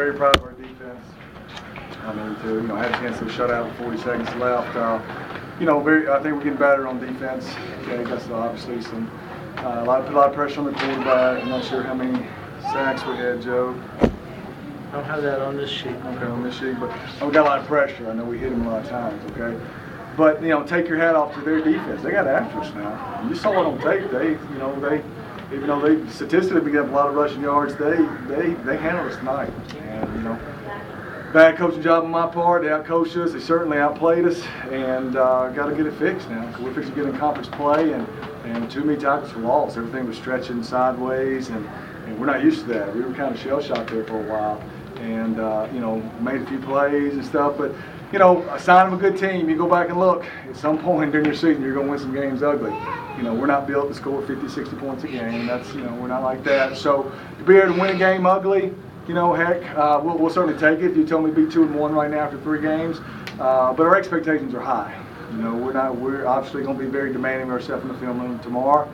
very proud of our defense. I mean, to have a chance to shut out with 40 seconds left. I think we're getting better on defense. Okay, that's obviously a lot of pressure on the quarterback. I'm not sure how many sacks we had, Joe. I don't have that on this sheet. Okay, on this sheet, but we got a lot of pressure. I know we hit them a lot of times. Okay, but take your hat off to their defense. They got after us now. You saw it on tape. They even though they statistically we get a lot of rushing yards, they handled us tonight. And bad coaching job on my part. They outcoached us. They certainly outplayed us, and got to get it fixed now. We're fixing to get in conference play, and too many tackles for loss. Everything was stretching sideways, and we're not used to that. We were kind of shell shocked there for a while, and made a few plays and stuff. But a sign of a good team. You go back and look. At some point during your season, you're going to win some games ugly. We're not built to score 50, 60 points a game. That's we're not like that. So to be able to win a game ugly. Heck, we'll certainly take it. You told me to be 2-1 right now after 3 games, but our expectations are high. We're obviously going to be very demanding of ourselves in the film room tomorrow,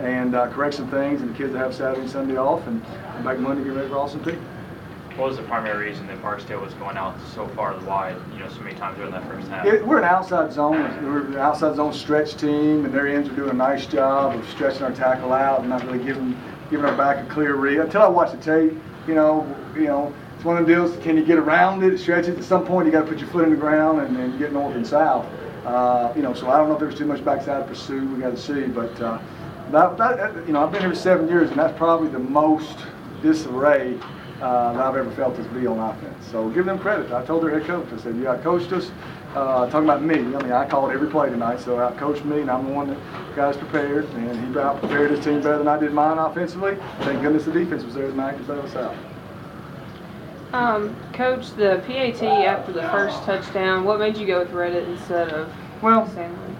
and correct some things. And the kids will have Saturday and Sunday off, and back Monday get ready for awesome team. What was the primary reason that Barksdale was going out so far wide, so many times during that first half? We're an outside zone. We're an outside zone stretch team, and their ends are doing a nice job of stretching our tackle out and not really giving our back a clear read. Until I watch the tape. It's one of the deals. Can you get around it, stretch it? At some point, you got to put your foot in the ground and get north and south. So I don't know if there's too much backside pursuit. We got to see. But I've been here for 7 years, and that's probably the most disarray that I've ever felt us be on offense. So give them credit. I told their head coach. I said, "You outcoached us." Talking about me. I called every play tonight, so outcoached me, and I'm the one that got us prepared, and he out-prepared his team better than I did mine offensively. Thank goodness the defense was there tonight to bail us out. Coach, the PAT after the first touchdown, what made you go with Reddit instead of Stanley?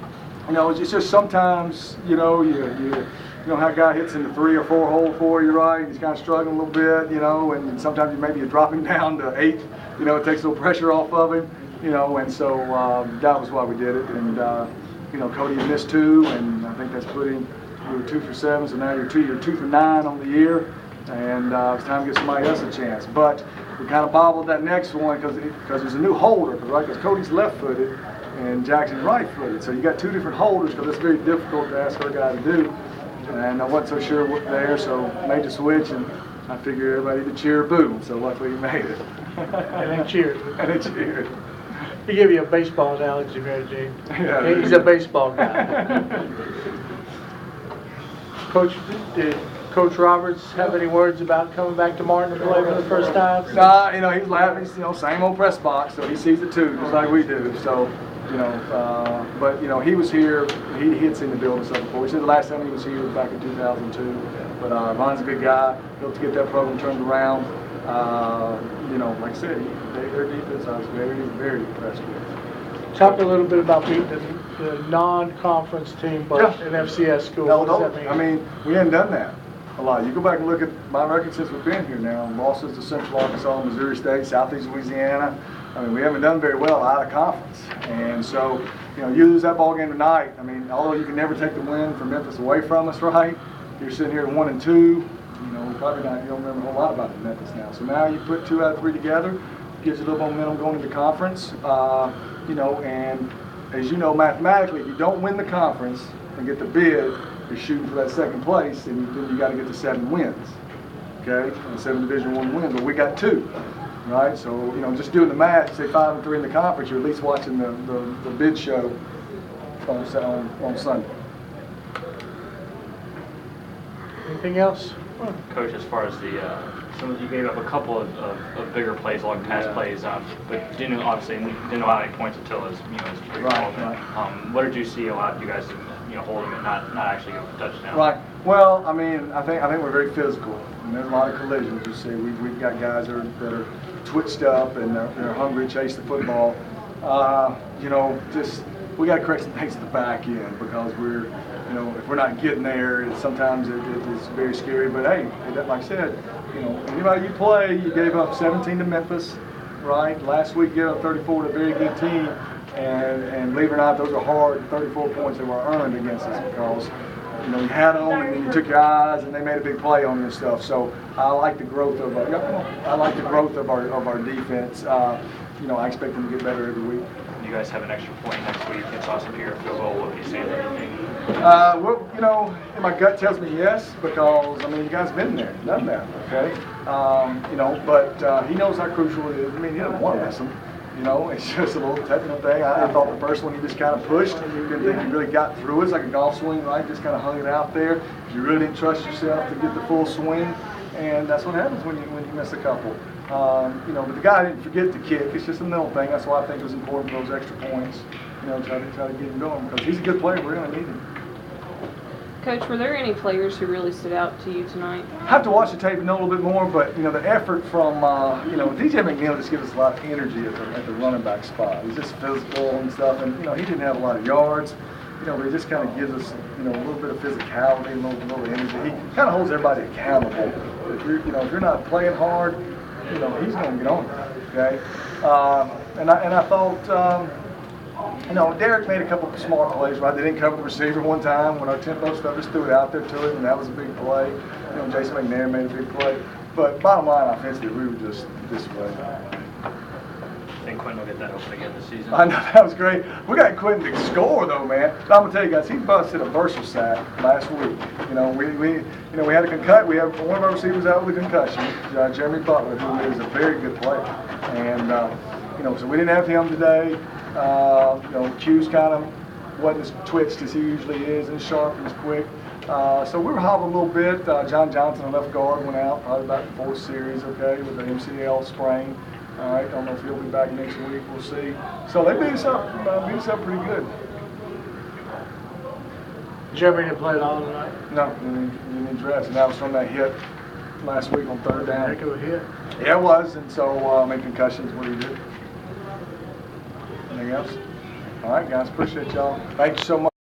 It's just sometimes, you how a guy hits in the 3 or 4 hole for you, right? He's kind of struggling a little bit, and sometimes maybe you're dropping down to 8, it takes a little pressure off of him. And so that was why we did it. And Cody had missed 2, and I think that's putting you were 2 for 7, so now you're 2 for 9 on the year, and it's time to give somebody else a chance. But we kind of bobbled that next one because there's a new holder, right? Because Cody's left-footed and Jackson's right-footed, so you got 2 different holders because it's very difficult to ask our guy to do. And I wasn't so sure what there, so made the switch, and I figured everybody to cheer boo. So luckily he made it. And they cheered. And they cheered. He gave you a baseball analogy there, Gene. Yeah, he's a baseball guy. Coach, did Coach Roberts have any words about coming back to Martin to play for the first time? Nah, he was laughing. Same old press box, so he sees it too, just like we do. So, but he was here. He had seen the building stuff before. He said the last time he was here was back in 2002. But Ron's a good guy. Built to get that program turned around. Like I said, their defense I was very, very impressed with. Talk a little bit about the non-conference team, but an FCS school. What does that mean? I mean, we hadn't done that a lot. You go back and look at my record since we've been here now. Losses to Central Arkansas, Missouri State, Southeastern Louisiana. I mean, we haven't done very well out of conference. And so, you lose that ball game tonight. I mean, although you can never take the win from Memphis away from us, right? You're sitting here at 1-2. Probably not. You don't remember a whole lot about the Memphis now. So now you put 2 out of 3 together, gives you a little momentum going into conference. And as you know, mathematically, if you don't win the conference and get the bid, you're shooting for that second place, and then you got to get to 7 wins. Okay, and 7 Division I wins. But we got 2, right? So just doing the math, say 5-3 in the conference, you're at least watching the bid show on Sunday. Anything else? Coach, as far as you gave up a couple of bigger plays, long pass plays, but didn't know how many points until it was pretty relevant. What did you see allowed you guys to hold them and not actually give a touchdown? Right. Well, I mean, I think we're very physical, and there's a lot of collisions. You see, we've got guys that are twitched up and they're hungry to chase the football. We got to correct some things at the back end because we're. If we're not getting there, sometimes it's very scary. But hey, like I said, anybody you play, you gave up 17 to Memphis, right? Last week you gave up 34 to a very good team, and believe it or not, those are hard 34 points that were earned against us because you know, you had them and then you took your eyes and they made a big play on you and stuff. So I like the growth of our defense. You know, I expect them to get better every week. You guys have an extra point next week. It's awesome to hear a field goal. What do you say to anything? Well, you know, my gut tells me yes, because I mean, you guys been there, done that, okay? You know, but he knows how crucial it is. I mean, he doesn't want to miss them. You know, it's just a little technical thing. I thought the first one he just kind of pushed. Didn't think he really got through it. It's like a golf swing, right? Just kind of hung it out there. You really didn't trust yourself to get the full swing, and that's what happens when you miss a couple. You know, but the guy didn't forget to kick. It's just a mental thing. That's why I think it was important for those extra points. You know, try to get him going, because he's a good player. We're going to need him. Coach, were there any players who really stood out to you tonight? I have to watch the tape and know a little bit more, but you know, the effort from you know, DJ McNeil just gives us a lot of energy at the running back spot. He's just physical and stuff, and you know, he didn't have a lot of yards. You know, but he just kind of gives us, you know, a little bit of physicality, a little energy. He kind of holds everybody accountable. If you're not playing hard, you know, he's going to get on you, okay? And I thought, you know, Derek made a couple of smart plays, right? They didn't cover the receiver one time when our tempo stuff, just threw it out there to him, and that was a big play. You know, Jason McNair made a big play. But bottom line, offensively, we were just this way. I think Quentin will get that open again this season. I know, that was great. We got Quentin to score though, man. But I'm gonna tell you guys, he busted a Versa sack last week. You know, we had a concussion. We have one of our receivers out with a concussion, Jeremy Butler, who is a very good player. And you know, so we didn't have him today. You know, Q's kind of wasn't as twitched as he usually is, and sharp and as quick. So we were hobbling a little bit. John Johnson, our left guard, went out probably about the fourth series, okay, with the MCL sprain. All right, don't know if he'll be back next week. We'll see. So they beat us up pretty good. Jeremy didn't play at all tonight? No, didn't address, and that was from that hit last week on third down. Heck of a hit. Yeah, it was, and so making concussions what he did. Anything else? All right, guys, appreciate y'all. Thank you so much.